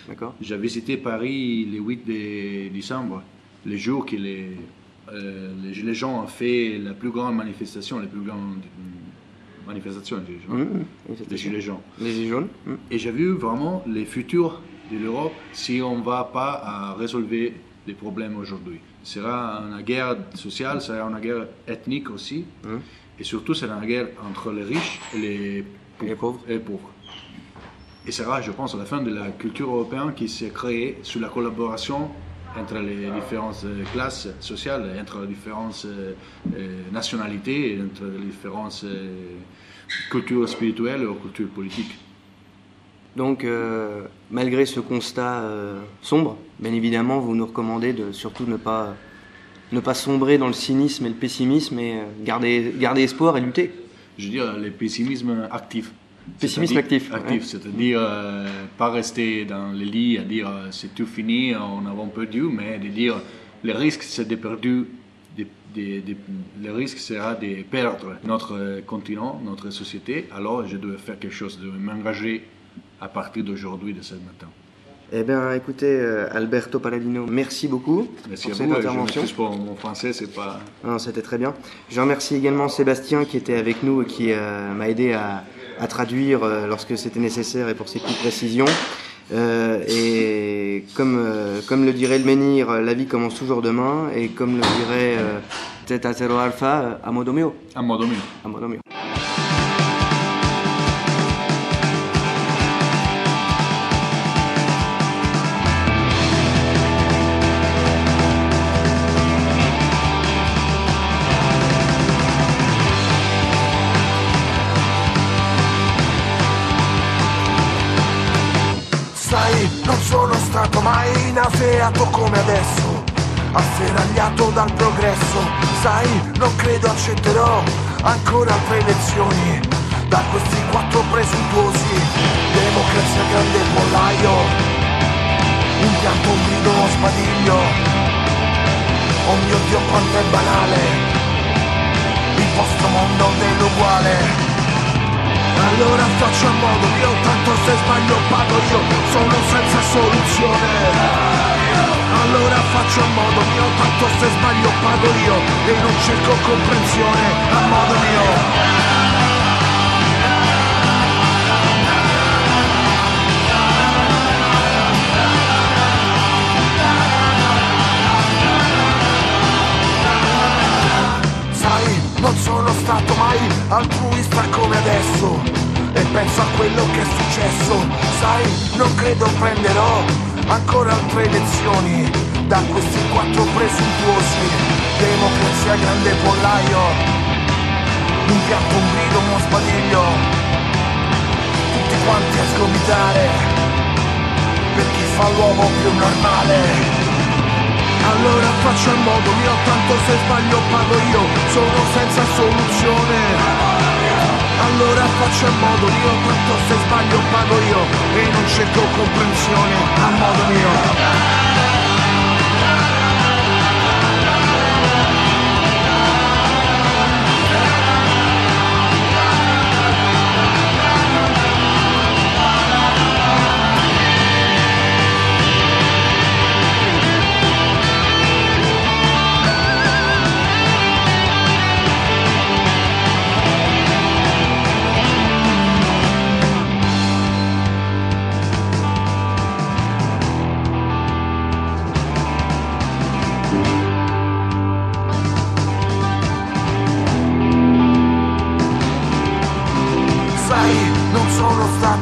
D'accord. J'ai visité Paris le 8 décembre, le jour que les gens ont fait la plus grande manifestation, des Gilets jaunes. Les Gilets jaunes. Et j'ai vu vraiment les futurs de l'Europe si on ne va pas résoudre les problèmes aujourd'hui. Ce sera une guerre sociale, ce sera une guerre ethnique aussi, et surtout c'est une guerre entre les riches et les pauvres. Et ce sera, je pense, à la fin de la culture européenne qui s'est créée sous la collaboration entre les différentes classes sociales, entre les différentes nationalités, et entre les différentes cultures spirituelles ou cultures politiques. Donc, malgré ce constat sombre, bien évidemment, vous nous recommandez de surtout ne pas sombrer dans le cynisme et le pessimisme et garder espoir et lutter. Je veux dire, le pessimisme actif. Pessimisme actif. Ouais. C'est-à-dire pas rester dans le lit à dire c'est tout fini, on a perdu, mais de dire le risque c'est de perdre, le risque sera de perdre notre continent, notre société. Alors je dois faire quelque chose, de m'engager à partir d'aujourd'hui, de ce matin. Eh bien, écoutez, Alberto Palladino, merci beaucoup merci pour à vous, cette intervention. Je pour mon français, c'est pas... Non, c'était très bien. Je remercie également Sébastien qui était avec nous et qui m'a aidé à traduire lorsque c'était nécessaire et pour ses petites précisions. Et comme le dirait le menhir, la vie commence toujours demain, et comme le dirait Zeta Zero Alpha, a modo mio. A modo mio. A modo mio. Non sono stato mai nauseato come adesso, asseragliato dal progresso. Sai, non credo accetterò ancora altre lezioni da questi quattro presuntuosi. Democrazia grande pollaio, un pianto, un grido, uno spadiglio. Oh mio Dio quanto è banale il vostro mondo dell'uguale. Allora faccio a modo mio, tanto se sbaglio pago io, sono senza soluzione. Allora faccio a modo mio, tanto se sbaglio pago io, e non cerco comprensione, a modo mio. Non sono stato mai altruista come adesso, e penso a quello che è successo. Sai, non credo prenderò ancora altre lezioni da questi quattro presuntuosi. Democrazia grande pollaio, un piatto, un grido, uno spadiglio. quanti a sgomitare per chi fa l'uomo più normale. Allora faccio il modo mio, tanto se sbaglio pago io, sono senza soluzione. Allora faccio il modo mio, tanto se sbaglio pago io e non cerco comprensione a modo mio.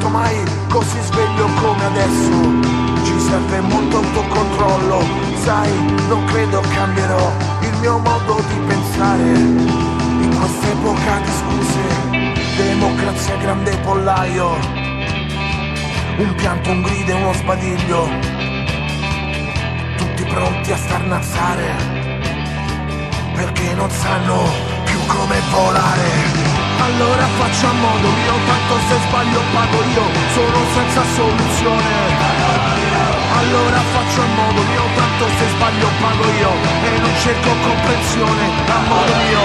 Mai così sveglio come adesso, ci serve molto autocontrollo, sai, non credo cambierò il mio modo di pensare in quest'epoca di scuse, democrazia grande pollaio, un pianto, un grido e uno sbadiglio, tutti pronti a starnazzare perché non sanno più come volare. Allora faccio a modo mio, tanto se sbaglio pago io, sono senza soluzione. Allora faccio a modo mio, tanto se sbaglio pago io e non cerco comprensione a modo mio.